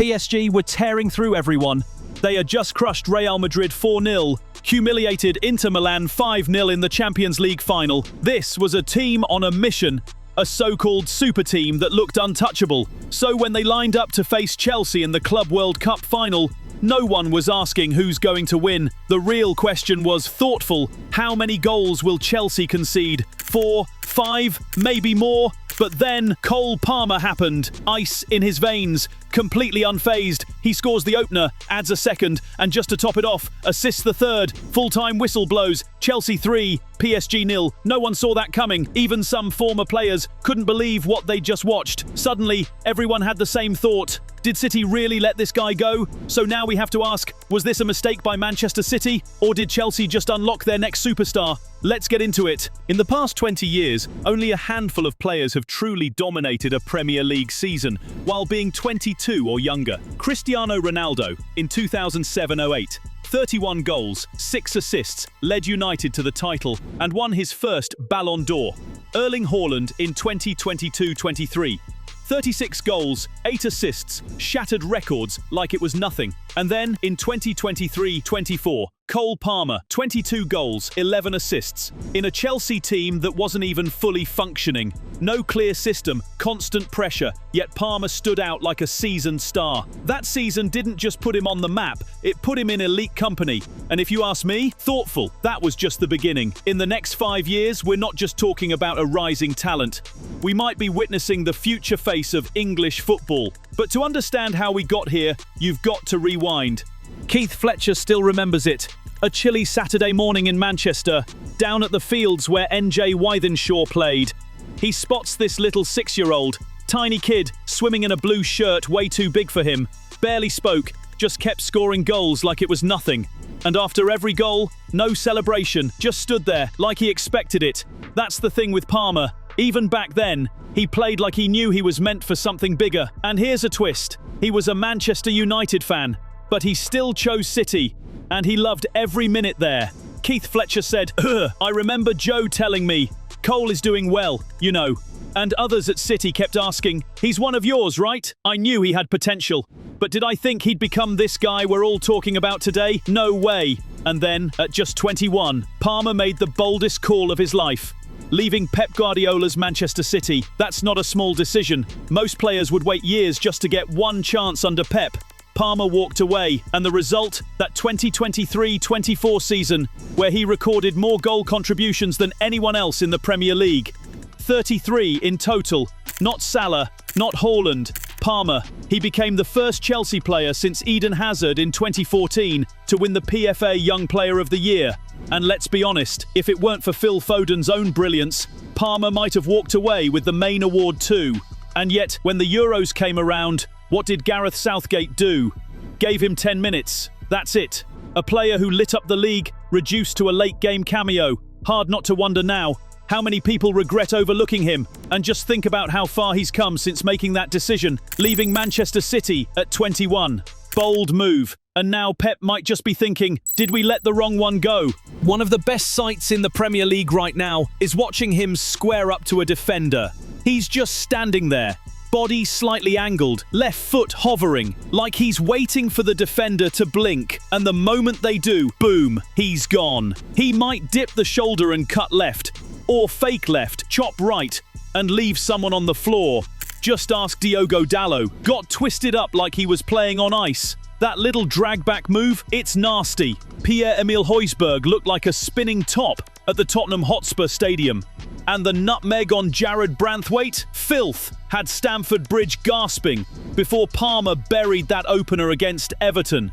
PSG were tearing through everyone. They had just crushed Real Madrid 4-0, humiliated Inter Milan 5-0 in the Champions League final. This was a team on a mission, a so-called super team that looked untouchable. So when they lined up to face Chelsea in the Club World Cup final, no one was asking who's going to win. The real question was thoughtful. How many goals will Chelsea concede? 4, 5, maybe more? But then Cole Palmer happened. Ice in his veins. Completely unfazed. He scores the opener, adds a second, and just to top it off, assists the third. Full-time whistle blows. Chelsea 3, PSG 0. No one saw that coming. Even some former players couldn't believe what they just watched. Suddenly, everyone had the same thought. Did City really let this guy go? So now we have to ask, was this a mistake by Manchester City? Or did Chelsea just unlock their next superstar? Let's get into it. In the past 20 years, only a handful of players have truly dominated a Premier League season while being 22 or younger. Cristiano Ronaldo in 2007-08. 31 goals, 6 assists, led United to the title and won his first Ballon d'Or. Erling Haaland in 2022-23. 36 goals, 8 assists, shattered records like it was nothing. And then, in 2023-24, Cole Palmer, 22 goals, 11 assists. In a Chelsea team that wasn't even fully functioning. No clear system, constant pressure, yet Palmer stood out like a seasoned star. That season didn't just put him on the map, it put him in elite company. And if you ask me, thoughtful. That was just the beginning. In the next 5 years, we're not just talking about a rising talent. We might be witnessing the future face of English football. But to understand how we got here, you've got to rewind. Keith Fletcher still remembers it. A chilly Saturday morning in Manchester, down at the fields where NJ Wythenshawe played. He spots this little 6-year-old, tiny kid, swimming in a blue shirt way too big for him. Barely spoke, just kept scoring goals like it was nothing. And after every goal, no celebration, just stood there like he expected it. That's the thing with Palmer. Even back then, he played like he knew he was meant for something bigger. And here's a twist. He was a Manchester United fan, but he still chose City, and he loved every minute there. Keith Fletcher said, I remember Joe telling me, Cole is doing well, you know. And others at City kept asking, he's one of yours, right? I knew he had potential. But did I think he'd become this guy we're all talking about today? No way. And then, at just 21, Palmer made the boldest call of his life. Leaving Pep Guardiola's Manchester City. That's not a small decision. Most players would wait years just to get one chance under Pep. Palmer walked away, and the result, that 2023-24 season, where he recorded more goal contributions than anyone else in the Premier League. 33 in total. Not Salah, not Haaland, Palmer. He became the first Chelsea player since Eden Hazard in 2014 to win the PFA Young Player of the Year. And let's be honest, if it weren't for Phil Foden's own brilliance, Palmer might have walked away with the main award too. And yet, when the Euros came around, what did Gareth Southgate do? Gave him 10 minutes. That's it. A player who lit up the league, reduced to a late-game cameo. Hard not to wonder now, how many people regret overlooking him? And just think about how far he's come since making that decision, leaving Manchester City at 21. Bold move. And now Pep might just be thinking, did we let the wrong one go? One of the best sights in the Premier League right now is watching him square up to a defender. He's just standing there, body slightly angled, left foot hovering, like he's waiting for the defender to blink, and the moment they do, boom, he's gone. He might dip the shoulder and cut left, or fake left, chop right, and leave someone on the floor. Just ask Diogo Dalot. Got twisted up like he was playing on ice. That little drag-back move, it's nasty. Pierre-Emile Højbjerg looked like a spinning top at the Tottenham Hotspur Stadium. And the nutmeg on Jared Branthwaite? Filth. Had Stamford Bridge gasping before Palmer buried that opener against Everton.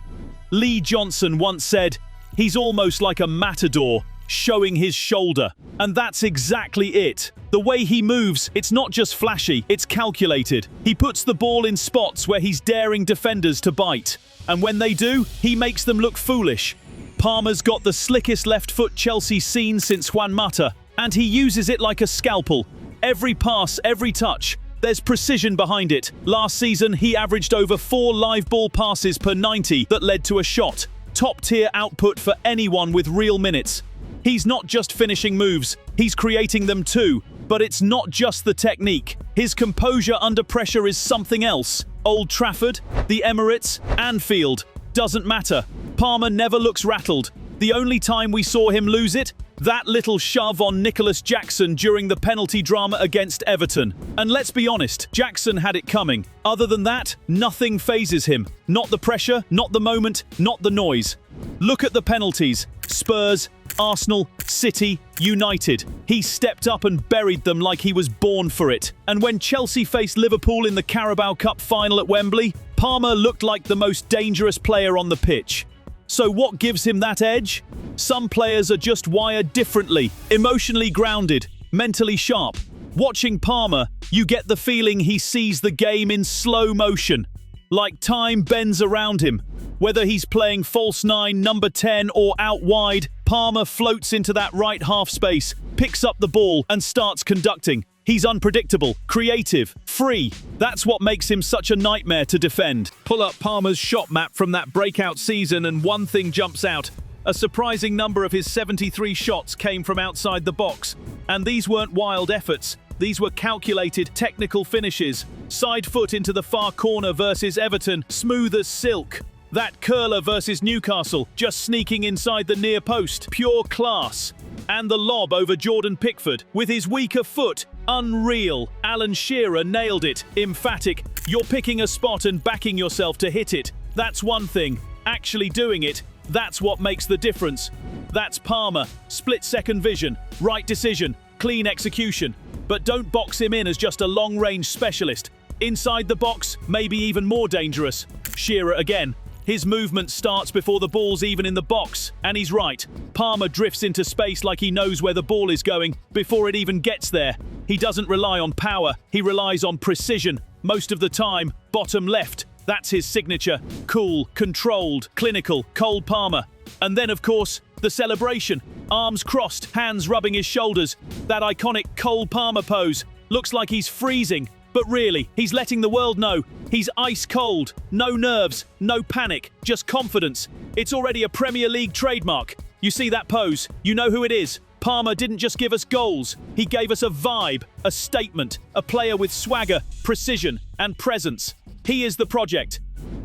Lee Johnson once said, he's almost like a matador, showing his shoulder. And that's exactly it. The way he moves, it's not just flashy, it's calculated. He puts the ball in spots where he's daring defenders to bite. And when they do, he makes them look foolish. Palmer's got the slickest left foot Chelsea's seen since Juan Mata, and he uses it like a scalpel. Every pass, every touch, there's precision behind it. Last season, he averaged over 4 live ball passes per 90 that led to a shot. Top-tier output for anyone with real minutes. He's not just finishing moves, he's creating them too. But it's not just the technique. His composure under pressure is something else. Old Trafford, the Emirates, Anfield. Doesn't matter. Palmer never looks rattled. The only time we saw him lose it, that little shove on Nicholas Jackson during the penalty drama against Everton. And let's be honest, Jackson had it coming. Other than that, nothing phases him. Not the pressure, not the moment, not the noise. Look at the penalties. Spurs, Arsenal, City, United. He stepped up and buried them like he was born for it. And when Chelsea faced Liverpool in the Carabao Cup final at Wembley, Palmer looked like the most dangerous player on the pitch. So what gives him that edge? Some players are just wired differently, emotionally grounded, mentally sharp. Watching Palmer, you get the feeling he sees the game in slow motion, like time bends around him. Whether he's playing false 9, number 10 or out wide, Palmer floats into that right half space, picks up the ball and starts conducting. He's unpredictable, creative, free. That's what makes him such a nightmare to defend. Pull up Palmer's shot map from that breakout season and one thing jumps out. A surprising number of his 73 shots came from outside the box. And these weren't wild efforts. These were calculated, technical finishes. Side foot into the far corner versus Everton, smooth as silk. That curler versus Newcastle, just sneaking inside the near post, pure class. And the lob over Jordan Pickford, with his weaker foot, unreal. Alan Shearer nailed it, emphatic. You're picking a spot and backing yourself to hit it. That's one thing. Actually doing it, that's what makes the difference. That's Palmer, split-second vision, right decision, clean execution. But don't box him in as just a long-range specialist. Inside the box, maybe even more dangerous. Shearer again. His movement starts before the ball's even in the box, and he's right. Palmer drifts into space like he knows where the ball is going before it even gets there. He doesn't rely on power, he relies on precision. Most of the time, bottom left. That's his signature. Cool, controlled, clinical, Cole Palmer. And then, of course, the celebration. Arms crossed, hands rubbing his shoulders. That iconic Cole Palmer pose. Looks like he's freezing. But really, he's letting the world know he's ice cold. No nerves, no panic, just confidence. It's already a Premier League trademark. You see that pose, you know who it is. Palmer didn't just give us goals, he gave us a vibe, a statement, a player with swagger, precision, and presence. He is the project.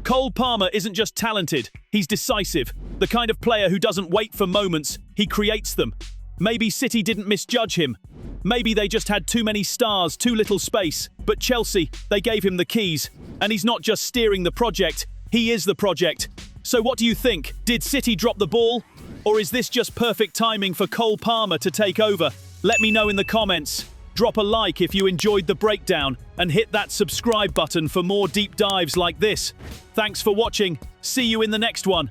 Cole Palmer isn't just talented, he's decisive. The kind of player who doesn't wait for moments, he creates them. Maybe City didn't misjudge him. Maybe they just had too many stars, too little space. But Chelsea, they gave him the keys. And he's not just steering the project, he is the project. So what do you think? Did City drop the ball? Or is this just perfect timing for Cole Palmer to take over? Let me know in the comments. Drop a like if you enjoyed the breakdown and hit that subscribe button for more deep dives like this. Thanks for watching. See you in the next one.